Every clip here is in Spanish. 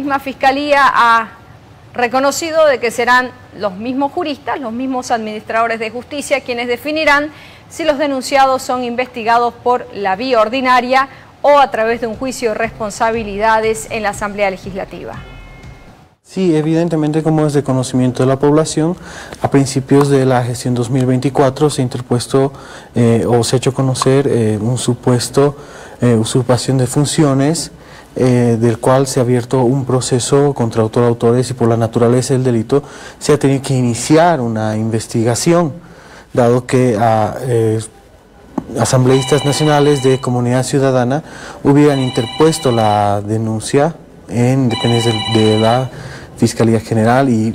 La misma Fiscalía ha reconocido de que serán los mismos juristas, los mismos administradores de justicia quienes definirán si los denunciados son investigados por la vía ordinaria o a través de un juicio de responsabilidades en la Asamblea Legislativa. Sí, evidentemente, como es de conocimiento de la población, a principios de la gestión 2024 se ha interpuesto o se ha hecho conocer un supuesto usurpación de funciones, del cual se ha abierto un proceso contra autores y por la naturaleza del delito se ha tenido que iniciar una investigación, dado que asambleístas nacionales de Comunidad Ciudadana hubieran interpuesto la denuncia en dependencia de la Fiscalía General y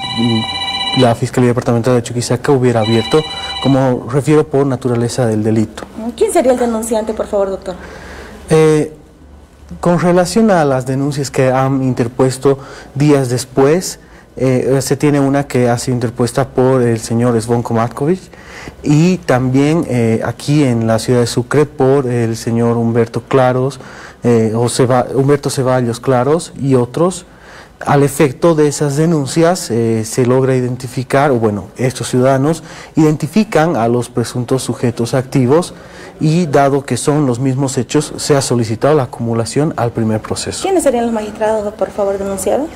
la Fiscalía Departamental de Chuquisaca hubiera abierto, como refiero, por naturaleza del delito. ¿Quién sería el denunciante, por favor, doctor? Con relación a las denuncias que han interpuesto días después, se tiene una que ha sido interpuesta por el señor Zvonko Matkovic y también aquí en la ciudad de Sucre por el señor Humberto Claros, Humberto Ceballos Claros y otros. Al efecto de esas denuncias se logra identificar, o bueno, estos ciudadanos identifican a los presuntos sujetos activos y dado que son los mismos hechos, se ha solicitado la acumulación al primer proceso. ¿Quiénes serían los magistrados, por favor, denunciados?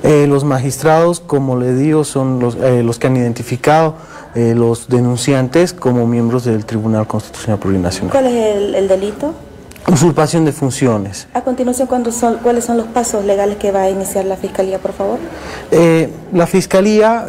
Los magistrados, como le digo, son los que han identificado los denunciantes como miembros del Tribunal Constitucional Plurinacional. ¿Cuál es el delito? Usurpación de funciones. A continuación, ¿cuáles son los pasos legales que va a iniciar la Fiscalía, por favor? La Fiscalía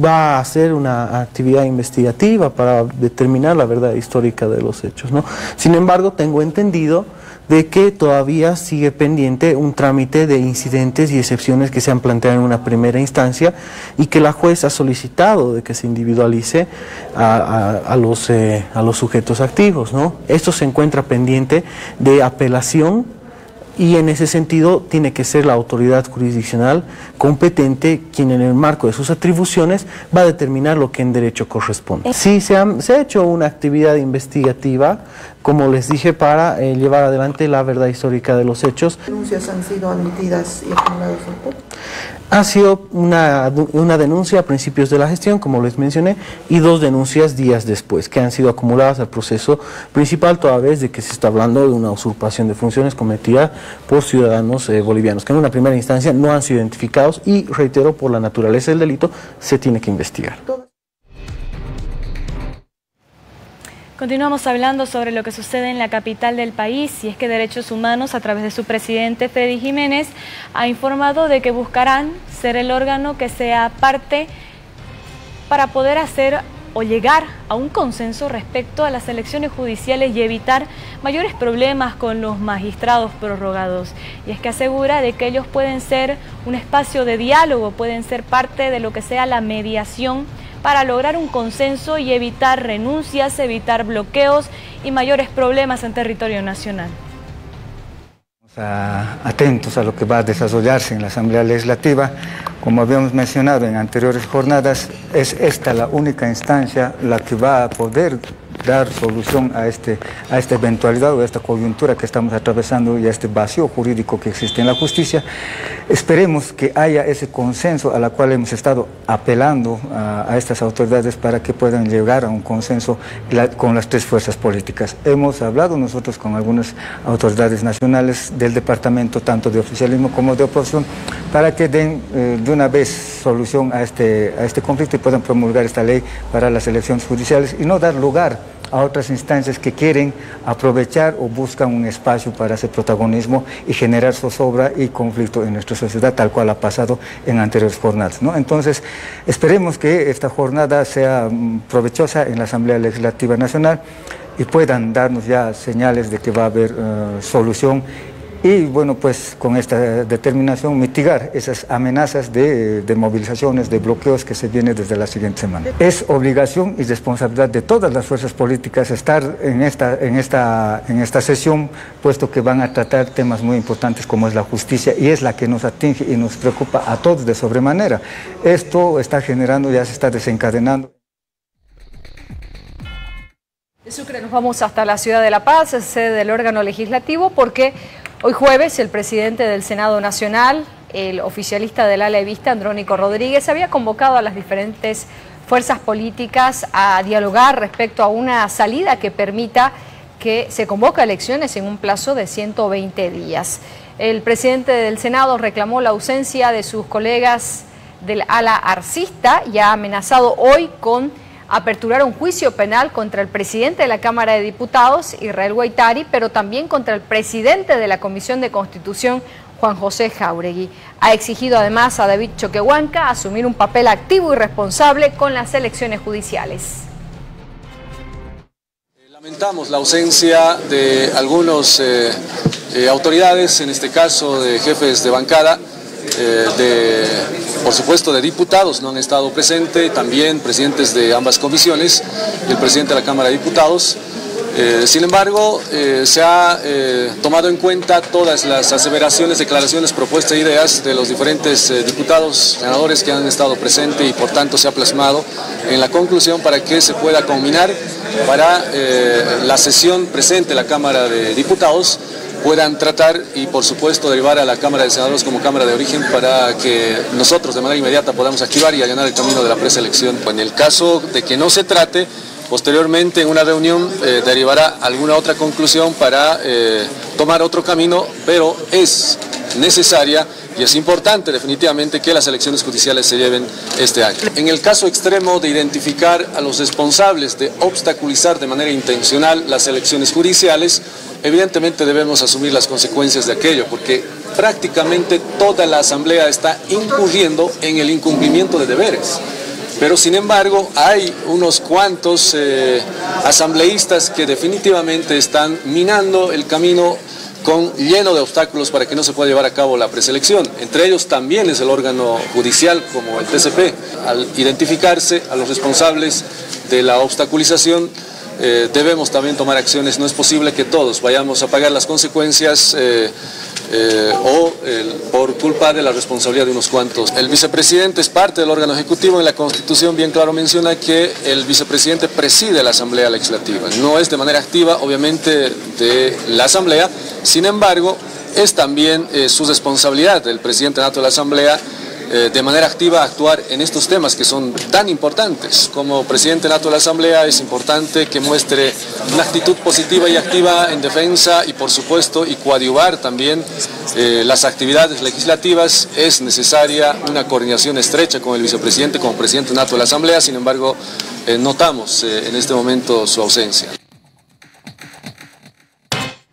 va a hacer una actividad investigativa para determinar la verdad histórica de los hechos, ¿no? Sin embargo, tengo entendido de que todavía sigue pendiente un trámite de incidentes y excepciones que se han planteado en una primera instancia y que la juez ha solicitado de que se individualice a los sujetos activos, ¿no? Esto se encuentra pendiente de apelación y en ese sentido tiene que ser la autoridad jurisdiccional competente quien en el marco de sus atribuciones va a determinar lo que en derecho corresponde. Sí, se ha hecho una actividad investigativa, como les dije, para llevar adelante la verdad histórica de los hechos. ¿Qué denuncias han sido admitidas y acumuladas al poco? Ha sido una denuncia a principios de la gestión, como les mencioné, y 2 denuncias días después, que han sido acumuladas al proceso principal, toda vez de que se está hablando de una usurpación de funciones cometida por ciudadanos bolivianos, que en una primera instancia no han sido identificados y, reitero, por la naturaleza del delito, se tiene que investigar. Continuamos hablando sobre lo que sucede en la capital del país y es que Derechos Humanos, a través de su presidente Freddy Jiménez, ha informado de que buscarán ser el órgano que sea parte para poder hacer o llegar a un consenso respecto a las elecciones judiciales y evitar mayores problemas con los magistrados prorrogados. Y es que asegura de que ellos pueden ser un espacio de diálogo, pueden ser parte de lo que sea la mediación para lograr un consenso y evitar renuncias, evitar bloqueos y mayores problemas en territorio nacional. Atentos a lo que va a desarrollarse en la Asamblea Legislativa. Como habíamos mencionado en anteriores jornadas, es esta la única instancia la que va a poder dar solución a esta eventualidad o a esta coyuntura que estamos atravesando y a este vacío jurídico que existe en la justicia. Esperemos que haya ese consenso a la cual hemos estado apelando a estas autoridades para que puedan llegar a un consenso con las 3 fuerzas políticas. Hemos hablado nosotros con algunas autoridades nacionales del departamento, tanto de oficialismo como de oposición, para que den de una vez solución a este conflicto y puedan promulgar esta ley para las elecciones judiciales y no dar lugar a otras instancias que quieren aprovechar o buscan un espacio para hacer protagonismo y generar zozobra y conflicto en nuestra sociedad, tal cual ha pasado en anteriores jornadas, ¿no? Entonces, esperemos que esta jornada sea provechosa en la Asamblea Legislativa Nacional y puedan darnos ya señales de que va a haber solución y, bueno, pues con esta determinación mitigar esas amenazas de movilizaciones, de bloqueos que se vienen desde la siguiente semana. Es obligación y responsabilidad de todas las fuerzas políticas estar en esta sesión, puesto que van a tratar temas muy importantes como es la justicia y es la que nos atinge y nos preocupa a todos de sobremanera. Esto está generando, ya se está desencadenando. De Sucre nos vamos hasta la ciudad de La Paz, sede del órgano legislativo, porque Hoy jueves, el presidente del Senado Nacional, el oficialista del ala evista, Andrónico Rodríguez, había convocado a las diferentes fuerzas políticas a dialogar respecto a una salida que permita que se convoque a elecciones en un plazo de 120 días. El presidente del Senado reclamó la ausencia de sus colegas del ala arcista y ha amenazado hoy con aperturar un juicio penal contra el presidente de la Cámara de Diputados, Israel Guaitari, pero también contra el presidente de la Comisión de Constitución, Juan José Jáuregui. Ha exigido además a David Choquehuanca asumir un papel activo y responsable con las elecciones judiciales. Lamentamos la ausencia de algunas autoridades, en este caso de jefes de bancada, por supuesto de diputados no han estado presentes, también presidentes de ambas comisiones y el presidente de la Cámara de Diputados. Sin embargo, se ha tomado en cuenta todas las aseveraciones, declaraciones, propuestas e ideas de los diferentes diputados, senadores que han estado presentes y por tanto se ha plasmado en la conclusión para que se pueda combinar para la sesión presente de la Cámara de Diputados puedan tratar y por supuesto derivar a la Cámara de Senadores como Cámara de Origen para que nosotros de manera inmediata podamos activar y allanar el camino de la preselección. En el caso de que no se trate, posteriormente en una reunión derivará alguna otra conclusión para tomar otro camino, pero es necesaria y es importante definitivamente que las elecciones judiciales se lleven este año. En el caso extremo de identificar a los responsables de obstaculizar de manera intencional las elecciones judiciales, evidentemente debemos asumir las consecuencias de aquello, porque prácticamente toda la Asamblea está incurriendo en el incumplimiento de deberes. Pero sin embargo hay unos cuantos asambleístas que definitivamente están minando el camino lleno de obstáculos para que no se pueda llevar a cabo la preselección. Entre ellos también es el órgano judicial como el TCP. Al identificarse a los responsables de la obstaculización, debemos también tomar acciones. No es posible que todos vayamos a pagar las consecuencias por culpa de la responsabilidad de unos cuantos. El vicepresidente es parte del órgano ejecutivo. En la Constitución bien claro menciona que el vicepresidente preside la Asamblea Legislativa. No es de manera activa, obviamente, de la Asamblea. Sin embargo, es también su responsabilidad del presidente nato de la Asamblea de manera activa actuar en estos temas que son tan importantes. Como presidente nato de la Asamblea es importante que muestre una actitud positiva y activa en defensa y por supuesto y coadyuvar también las actividades legislativas. Es necesaria una coordinación estrecha con el vicepresidente como presidente nato de la Asamblea. Sin embargo, notamos en este momento su ausencia.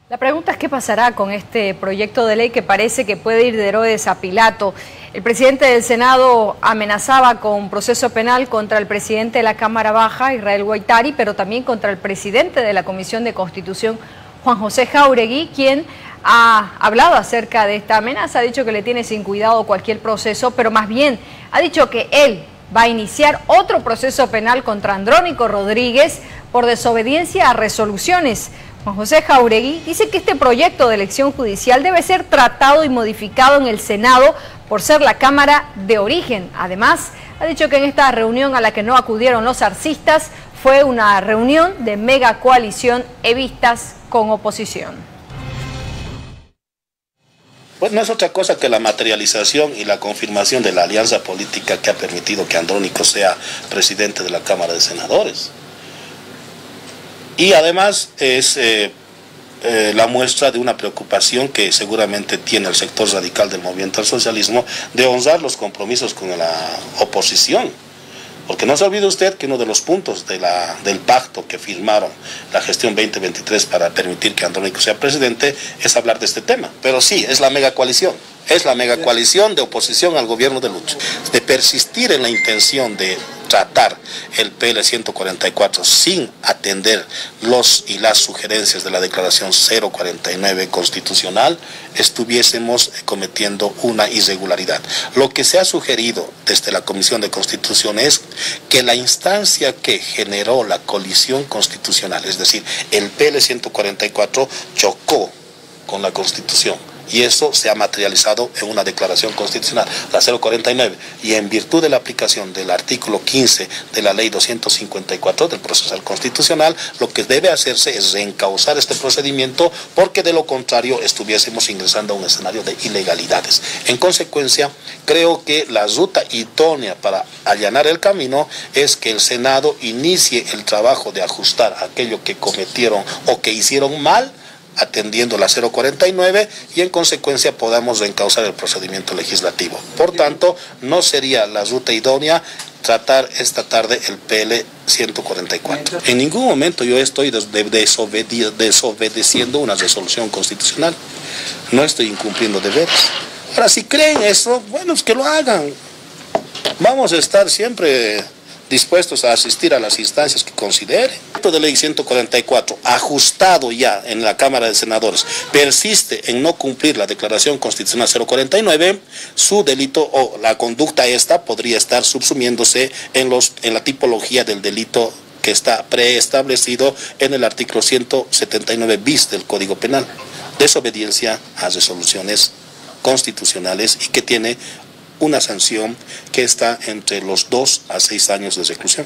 La pregunta es qué pasará con este proyecto de ley que parece que puede ir de Herodes a Pilato. El presidente del Senado amenazaba con proceso penal contra el presidente de la Cámara Baja, Israel Guaitari, pero también contra el presidente de la Comisión de Constitución, Juan José Jáuregui, quien ha hablado acerca de esta amenaza, ha dicho que le tiene sin cuidado cualquier proceso, pero más bien ha dicho que él va a iniciar otro proceso penal contra Andrónico Rodríguez por desobediencia a resoluciones. Juan José Jáuregui dice que este proyecto de elección judicial debe ser tratado y modificado en el Senado por ser la Cámara de Origen. Además, ha dicho que en esta reunión a la que no acudieron los arcistas fue una reunión de mega coalición evistas con oposición. Pues no es otra cosa que la materialización y la confirmación de la alianza política que ha permitido que Andrónico sea presidente de la Cámara de Senadores. Y además es la muestra de una preocupación que seguramente tiene el sector radical del movimiento al socialismo de honrar los compromisos con la oposición. Porque no se olvide usted que uno de los puntos del pacto que firmaron la gestión 2023 para permitir que Andrónico sea presidente es hablar de este tema. Pero sí, es la mega coalición. Es la mega coalición de oposición al gobierno de Lucho. De persistir en la intención de tratar el PL 144 sin atender los y las sugerencias de la declaración 049 constitucional, estuviésemos cometiendo una irregularidad. Lo que se ha sugerido desde la Comisión de Constitución es que la instancia que generó la colisión constitucional, es decir, el PL 144 chocó con la Constitución. Y eso se ha materializado en una declaración constitucional, la 049, y en virtud de la aplicación del artículo 15 de la ley 254 del procesal constitucional, lo que debe hacerse es reencauzar este procedimiento, porque de lo contrario estuviésemos ingresando a un escenario de ilegalidades. En consecuencia, creo que la ruta idónea para allanar el camino es que el Senado inicie el trabajo de ajustar aquello que cometieron o que hicieron mal, atendiendo la 049, y en consecuencia podamos reencauzar el procedimiento legislativo. Por tanto, no sería la ruta idónea tratar esta tarde el PL 144. En ningún momento yo estoy desobedeciendo una resolución constitucional. No estoy incumpliendo deberes. Ahora, si creen eso, bueno, es que lo hagan. Vamos a estar siempre dispuestos a asistir a las instancias que consideren. El proyecto de ley 144, ajustado ya en la Cámara de Senadores, persiste en no cumplir la declaración constitucional 049, su delito o la conducta esta podría estar subsumiéndose en la tipología del delito que está preestablecido en el artículo 179 bis del Código Penal, desobediencia a resoluciones constitucionales, y que tiene una sanción que está entre los 2 a 6 años de reclusión.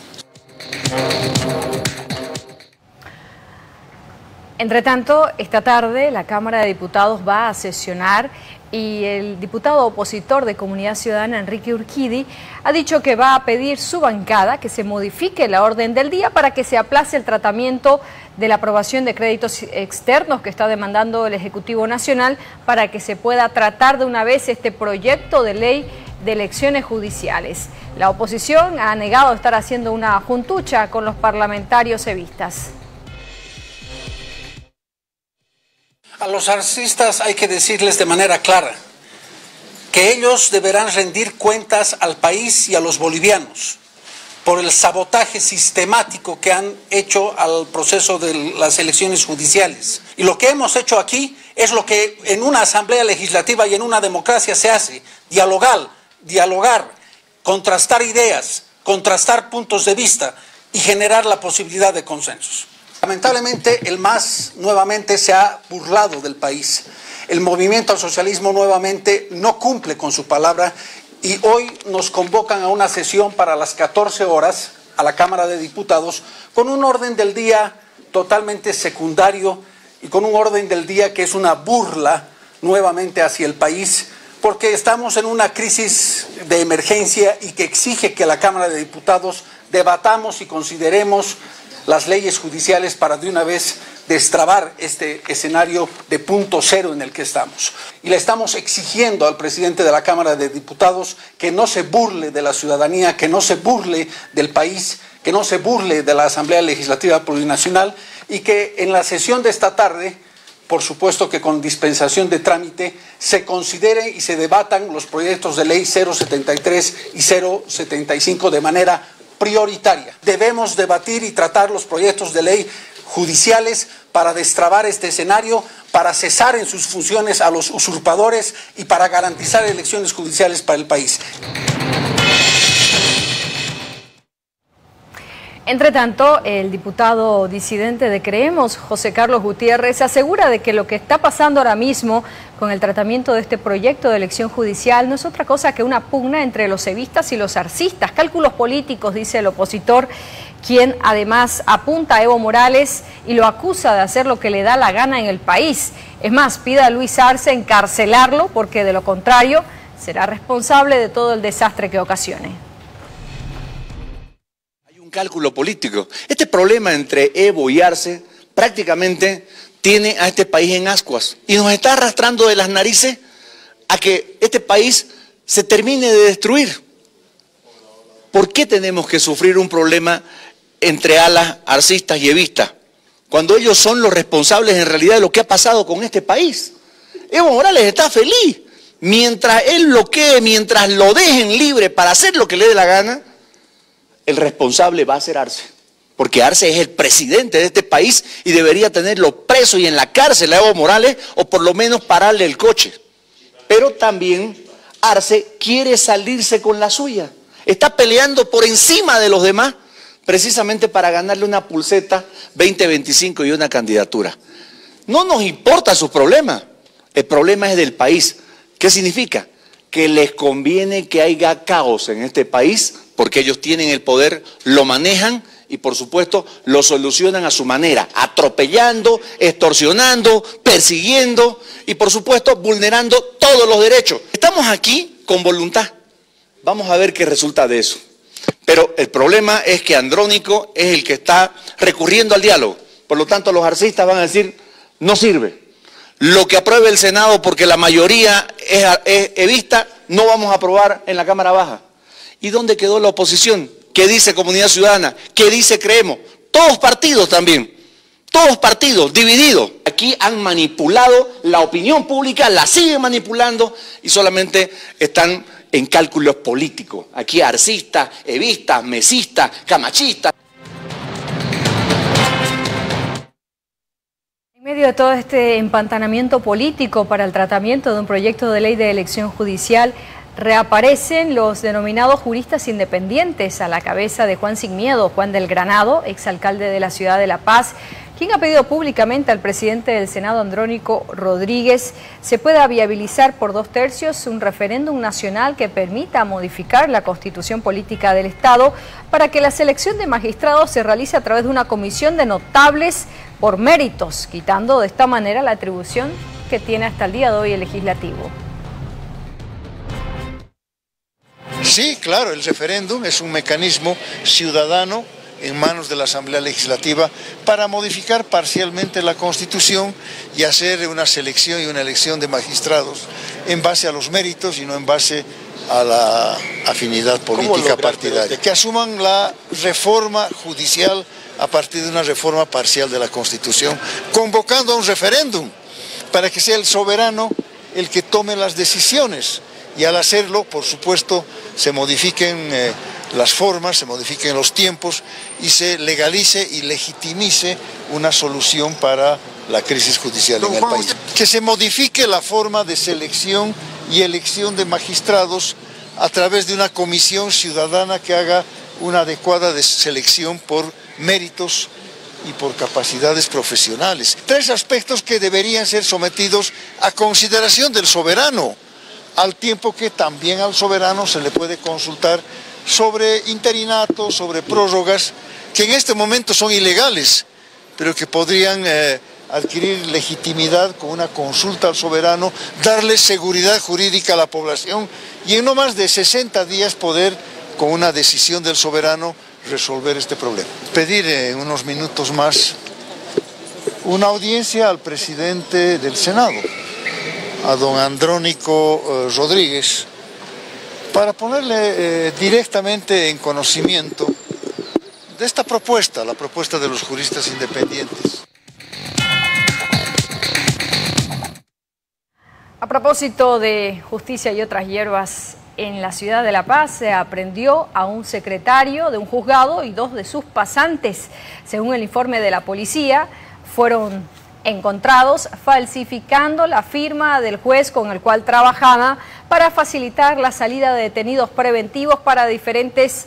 Entre tanto, esta tarde la Cámara de Diputados va a sesionar y el diputado opositor de Comunidad Ciudadana, Enrique Urquidi, ha dicho que va a pedir su bancada que se modifique la orden del día para que se aplace el tratamiento de la aprobación de créditos externos que está demandando el Ejecutivo Nacional, para que se pueda tratar de una vez este proyecto de ley de elecciones judiciales. La oposición ha negado estar haciendo una juntucha con los parlamentarios evistas. A los arcistas hay que decirles de manera clara que ellos deberán rendir cuentas al país y a los bolivianos por el sabotaje sistemático que han hecho al proceso de las elecciones judiciales. Y lo que hemos hecho aquí es lo que en una asamblea legislativa y en una democracia se hace: dialogar, contrastar ideas, contrastar puntos de vista y generar la posibilidad de consensos. Lamentablemente el MAS nuevamente se ha burlado del país. El movimiento al socialismo nuevamente no cumple con su palabra, y hoy nos convocan a una sesión para las 14 horas a la Cámara de Diputados con un orden del día totalmente secundario y con un orden del día que es una burla nuevamente hacia el país, porque estamos en una crisis de emergencia y que exige que la Cámara de Diputados debatamos y consideremos las leyes judiciales para de una vez destrabar este escenario de punto cero en el que estamos. Y le estamos exigiendo al presidente de la Cámara de Diputados que no se burle de la ciudadanía, que no se burle del país, que no se burle de la Asamblea Legislativa Plurinacional, y que en la sesión de esta tarde, por supuesto que con dispensación de trámite, se considere y se debatan los proyectos de ley 073 y 075 de manera prioritaria. Debemos debatir y tratar los proyectos de ley judiciales para destrabar este escenario, para cesar en sus funciones a los usurpadores y para garantizar elecciones judiciales para el país. Entre tanto, el diputado disidente de Creemos, José Carlos Gutiérrez, asegura de que lo que está pasando ahora mismo con el tratamiento de este proyecto de elección judicial no es otra cosa que una pugna entre los evistas y los arcistas. Cálculos políticos, dice el opositor, quien además apunta a Evo Morales y lo acusa de hacer lo que le da la gana en el país. Es más, pide a Luis Arce encarcelarlo, porque de lo contrario será responsable de todo el desastre que ocasione. Cálculo político. Este problema entre Evo y Arce prácticamente tiene a este país en ascuas y nos está arrastrando de las narices a que este país se termine de destruir. ¿Por qué tenemos que sufrir un problema entre alas arcistas y evistas cuando ellos son los responsables en realidad de lo que ha pasado con este país? Evo Morales está feliz. Mientras él lo quede, mientras lo dejen libre para hacer lo que le dé la gana, el responsable va a ser Arce, porque Arce es el presidente de este país y debería tenerlo preso y en la cárcel a Evo Morales, o por lo menos pararle el coche. Pero también Arce quiere salirse con la suya, está peleando por encima de los demás, precisamente para ganarle una pulseta 2025 y una candidatura. No nos importa sus problemas, El problema es del país. ¿Qué significa? Que les conviene que haya caos en este país porque ellos tienen el poder, lo manejan y por supuesto lo solucionan a su manera, atropellando, extorsionando, persiguiendo y por supuesto vulnerando todos los derechos. Estamos aquí con voluntad. Vamos a ver qué resulta de eso. Pero el problema es que Andrónico es el que está recurriendo al diálogo. Por lo tanto, los arcistas van a decir, no sirve. Lo que apruebe el Senado, porque la mayoría es evista, no vamos a aprobar en la Cámara Baja. ¿Y dónde quedó la oposición? ¿Qué dice Comunidad Ciudadana? ¿Qué dice Creemos? Todos partidos también. Todos partidos, divididos. Aquí han manipulado la opinión pública, la siguen manipulando y solamente están en cálculos políticos. Aquí arcistas, evistas, mesistas, camachistas. En medio de todo este empantanamiento político para el tratamiento de un proyecto de ley de elección judicial, reaparecen los denominados juristas independientes a la cabeza de Juan Sin Miedo, Juan del Granado, exalcalde de la ciudad de La Paz, quien ha pedido públicamente al presidente del Senado, Andrónico Rodríguez, se pueda viabilizar por 2/3 un referéndum nacional que permita modificar la constitución política del Estado para que la selección de magistrados se realice a través de una comisión de notables por méritos, quitando de esta manera la atribución que tiene hasta el día de hoy el legislativo. Sí, claro, el referéndum es un mecanismo ciudadano en manos de la Asamblea Legislativa para modificar parcialmente la Constitución y hacer una selección y una elección de magistrados en base a los méritos y no en base a la afinidad política partidaria. Que asuman la reforma judicial a partir de una reforma parcial de la Constitución, convocando a un referéndum para que sea el soberano el que tome las decisiones y al hacerlo, por supuesto, se modifiquen las formas, se modifiquen los tiempos y se legalice y legitimice una solución para la crisis judicial en el país. Que se modifique la forma de selección y elección de magistrados a través de una comisión ciudadana que haga una adecuada selección por méritos y por capacidades profesionales. 3 aspectos que deberían ser sometidos a consideración del soberano, al tiempo que también al soberano se le puede consultar sobre interinatos, sobre prórrogas, que en este momento son ilegales, pero que podrían adquirir legitimidad con una consulta al soberano, darle seguridad jurídica a la población y en no más de 60 días poder, con una decisión del soberano, resolver este problema. Pedir en unos minutos más una audiencia al presidente del Senado, a don Andrónico Rodríguez, para ponerle directamente en conocimiento de esta propuesta, la propuesta de los juristas independientes. A propósito de justicia y otras hierbas, en la ciudad de La Paz se aprehendió a un secretario de un juzgado y 2 de sus pasantes. Según el informe de la policía, fueron encontrados falsificando la firma del juez con el cual trabajaba para facilitar la salida de detenidos preventivos para diferentes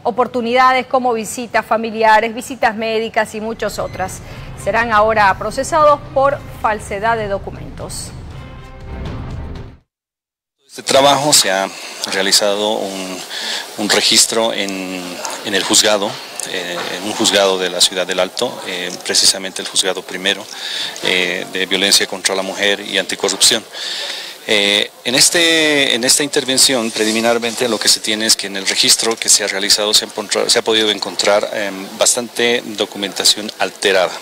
oportunidades como visitas familiares, visitas médicas y muchas otras. Serán ahora procesados por falsedad de documentos. Este trabajo se ha realizado un registro en el juzgado, en un juzgado de la ciudad del Alto, precisamente el juzgado primero de violencia contra la mujer y anticorrupción. En esta intervención, preliminarmente, lo que se tiene es que en el registro que se ha realizado se ha podido encontrar bastante documentación alterada.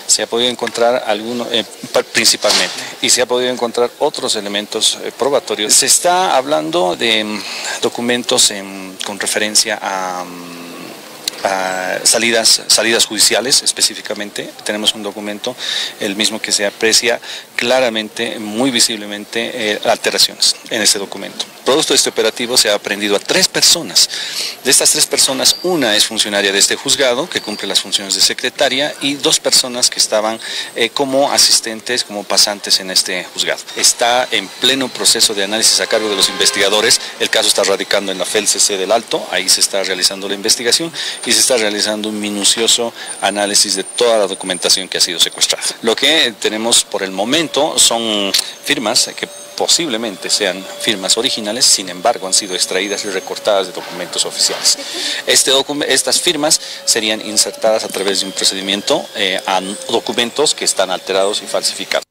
Se ha podido encontrar principalmente, y se ha podido encontrar otros elementos probatorios. Se está hablando de documentos con referencia a salidas judiciales específicamente. Tenemos un documento, el mismo que se aprecia claramente, muy visiblemente, alteraciones en este documento. Producto de este operativo se ha aprehendido a 3 personas. De estas 3 personas, una es funcionaria de este juzgado, que cumple las funciones de secretaria, y 2 personas que estaban como asistentes, como pasantes en este juzgado. Está en pleno proceso de análisis a cargo de los investigadores. El caso está radicando en la FELCC del Alto, ahí se está realizando la investigación y se está realizando un minucioso análisis de toda la documentación que ha sido secuestrada. Lo que tenemos por el momento momento son firmas que posiblemente sean firmas originales, sin embargo han sido extraídas y recortadas de documentos oficiales. Estas firmas serían insertadas a través de un procedimiento a documentos que están alterados y falsificados.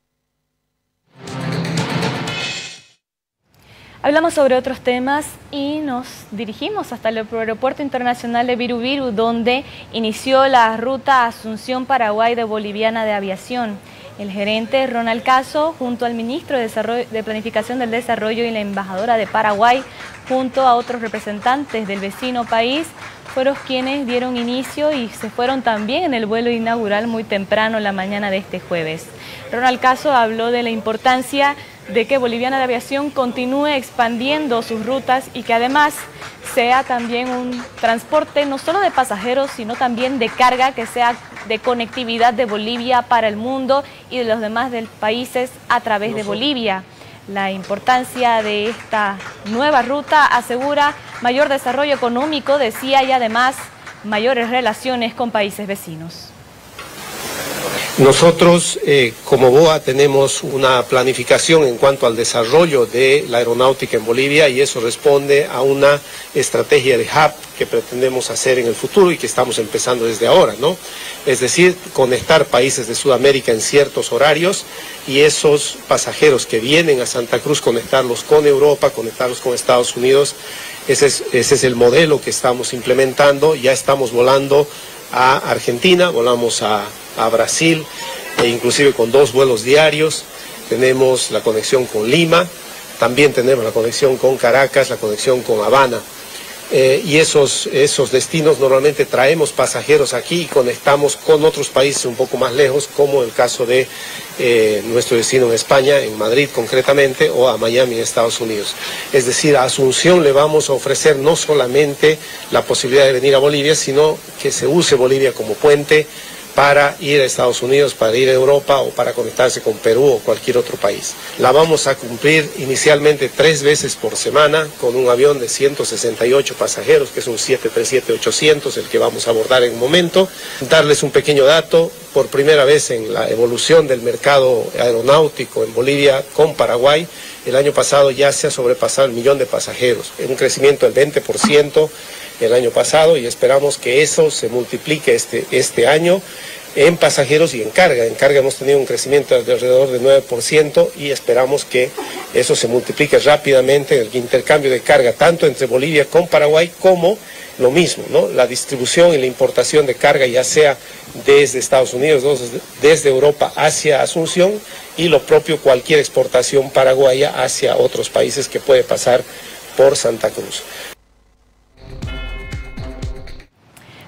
Hablamos sobre otros temas y nos dirigimos hasta el Aeropuerto Internacional de Viru Viru, donde inició la ruta Asunción-Paraguay de Boliviana de Aviación. El gerente Ronald Caso, junto al ministro de Planificación del Desarrollo y la embajadora de Paraguay, junto a otros representantes del vecino país, fueron quienes dieron inicio y se fueron también en el vuelo inaugural muy temprano en la mañana de este jueves. Ronald Caso habló de la importancia de que Boliviana de Aviación continúe expandiendo sus rutas y que además sea también un transporte no solo de pasajeros, sino también de carga, que sea de conectividad de Bolivia para el mundo y de los demás países a través de Bolivia. La importancia de esta nueva ruta asegura mayor desarrollo económico, decía, y además mayores relaciones con países vecinos. Nosotros como BOA tenemos una planificación en cuanto al desarrollo de la aeronáutica en Bolivia, y eso responde a una estrategia de hub que pretendemos hacer en el futuro y que estamos empezando desde ahora, ¿no? Es decir, conectar países de Sudamérica en ciertos horarios y esos pasajeros que vienen a Santa Cruz, conectarlos con Europa, conectarlos con Estados Unidos. Ese es el modelo que estamos implementando. Ya estamos volando a Argentina, volamos a Brasil, e inclusive con 2 vuelos diarios. Tenemos la conexión con Lima, también tenemos la conexión con Caracas, la conexión con Habana. Y esos destinos normalmente traemos pasajeros aquí y conectamos con otros países un poco más lejos, como el caso de nuestro destino en España, en Madrid concretamente, o a Miami en Estados Unidos. Es decir, a Asunción le vamos a ofrecer no solamente la posibilidad de venir a Bolivia, sino que se use Bolivia como puente para ir a Estados Unidos, para ir a Europa o para conectarse con Perú o cualquier otro país. La vamos a cumplir inicialmente 3 veces por semana con un avión de 168 pasajeros, que es un 737-800, el que vamos a abordar en un momento. Darles un pequeño dato: por primera vez en la evolución del mercado aeronáutico en Bolivia con Paraguay, el año pasado ya se ha sobrepasado el 1.000.000 de pasajeros, en un crecimiento del 20% el año pasado, y esperamos que eso se multiplique este año en pasajeros y en carga. En carga hemos tenido un crecimiento de alrededor del 9% y esperamos que eso se multiplique rápidamente en el intercambio de carga, tanto entre Bolivia con Paraguay, como lo mismo, ¿no? La distribución y la importación de carga, ya sea desde Estados Unidos, desde Europa hacia Asunción, y lo propio cualquier exportación paraguaya hacia otros países que puede pasar por Santa Cruz.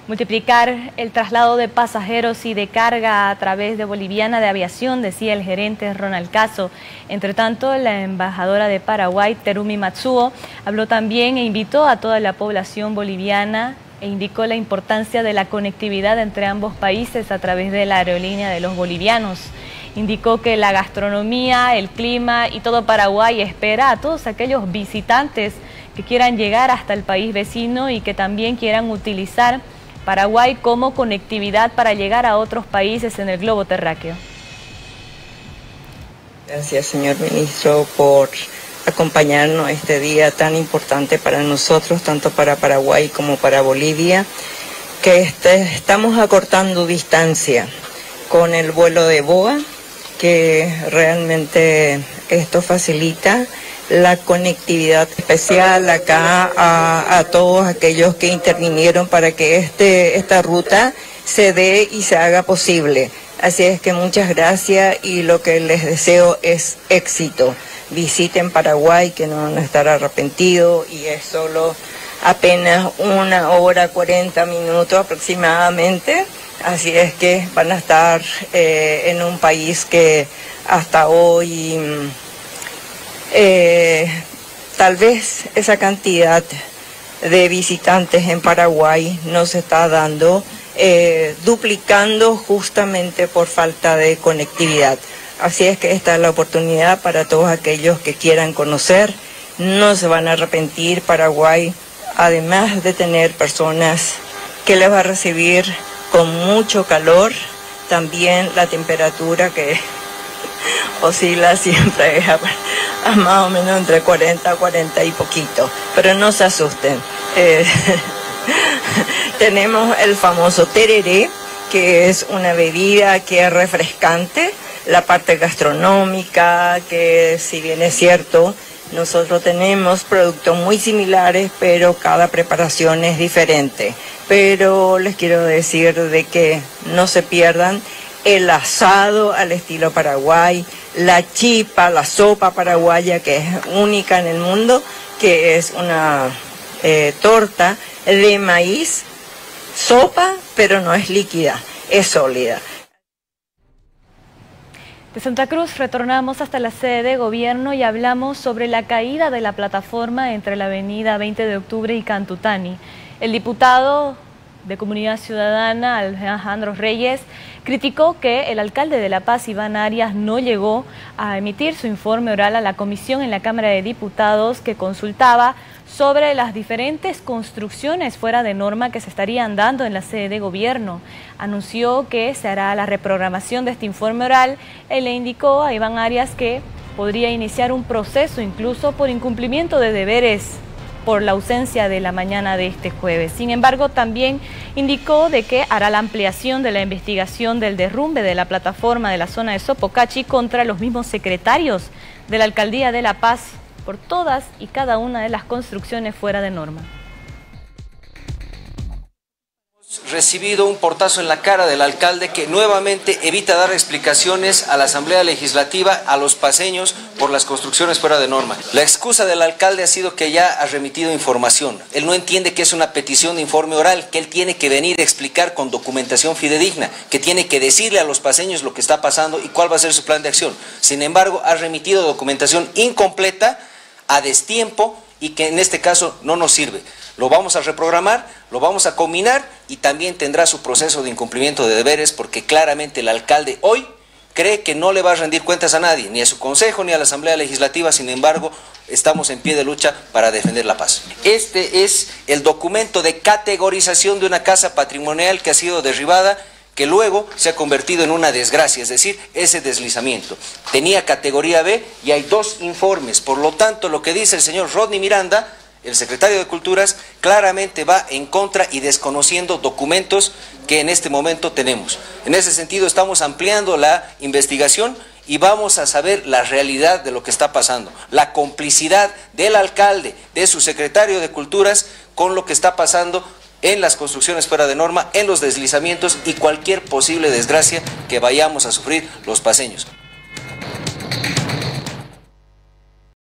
Multiplicar el traslado de pasajeros y de carga a través de Boliviana de Aviación, decía el gerente Ronald Caso. Entre tanto, la embajadora de Paraguay, Terumi Matsuo, habló también e invitó a toda la población boliviana e indicó la importancia de la conectividad entre ambos países a través de la aerolínea de los bolivianos. Indicó que la gastronomía, el clima y todo Paraguay espera a todos aquellos visitantes que quieran llegar hasta el país vecino y que también quieran utilizar Paraguay como conectividad para llegar a otros países en el globo terráqueo. Gracias, señor ministro, por acompañarnos este día tan importante para nosotros, tanto para Paraguay como para Bolivia, que estamos acortando distancia con el vuelo de BOA, que realmente esto facilita la conectividad especial acá a todos aquellos que intervinieron para que esta ruta se dé y se haga posible. Así es que muchas gracias y lo que les deseo es éxito. Visiten Paraguay, que no van a estar arrepentidos, y es solo apenas 1 hora 40 minutos aproximadamente. Así es que van a estar en un país que hasta hoy tal vez esa cantidad de visitantes en Paraguay no se está dando, duplicando justamente por falta de conectividad. Así es que esta es la oportunidad para todos aquellos que quieran conocer. No se van a arrepentir. Paraguay, además de tener personas que les va a recibir con mucho calor, también la temperatura que oscila siempre a más o menos entre 40 y poquito, pero no se asusten. Tenemos el famoso tereré, que es una bebida que es refrescante, la parte gastronómica, que si bien es cierto, nosotros tenemos productos muy similares, pero cada preparación es diferente. Pero les quiero decir de que no se pierdan el asado al estilo Paraguay, la chipa, la sopa paraguaya, que es única en el mundo, que es una torta de maíz, sopa, pero no es líquida, es sólida. De Santa Cruz retornamos hasta la sede de gobierno y hablamos sobre la caída de la plataforma entre la avenida 20 de octubre y Cantutani. El diputado de Comunidad Ciudadana, Alejandro Reyes, criticó que el alcalde de La Paz, Iván Arias, no llegó a emitir su informe oral a la comisión en la Cámara de Diputados que consultaba sobre las diferentes construcciones fuera de norma que se estarían dando en la sede de gobierno. Anunció que se hará la reprogramación de este informe oral y le indicó a Iván Arias que podría iniciar un proceso incluso por incumplimiento de deberes por la ausencia de la mañana de este jueves. Sin embargo, también indicó de que hará la ampliación de la investigación del derrumbe de la plataforma de la zona de Sopocachi contra los mismos secretarios de la Alcaldía de La Paz por todas y cada una de las construcciones fuera de norma. Recibido un portazo en la cara del alcalde que nuevamente evita dar explicaciones a la Asamblea Legislativa, a los paceños, por las construcciones fuera de norma. La excusa del alcalde ha sido que ya ha remitido información. Él no entiende que es una petición de informe oral, que él tiene que venir a explicar con documentación fidedigna, que tiene que decirle a los paceños lo que está pasando y cuál va a ser su plan de acción. Sin embargo, ha remitido documentación incompleta, a destiempo, y que en este caso no nos sirve. Lo vamos a reprogramar, lo vamos a combinar y también tendrá su proceso de incumplimiento de deberes, porque claramente el alcalde hoy cree que no le va a rendir cuentas a nadie, ni a su consejo ni a la Asamblea Legislativa. Sin embargo, estamos en pie de lucha para defender la paz. Este es el documento de categorización de una casa patrimonial que ha sido derribada, que luego se ha convertido en una desgracia, es decir, ese deslizamiento. Tenía categoría B y hay 2 informes, por lo tanto lo que dice el señor Rodney Miranda, el secretario de Culturas, claramente va en contra y desconociendo documentos que en este momento tenemos. En ese sentido estamos ampliando la investigación y vamos a saber la realidad de lo que está pasando, la complicidad del alcalde, de su secretario de Culturas con lo que está pasando en las construcciones fuera de norma, en los deslizamientos y cualquier posible desgracia que vayamos a sufrir los paceños.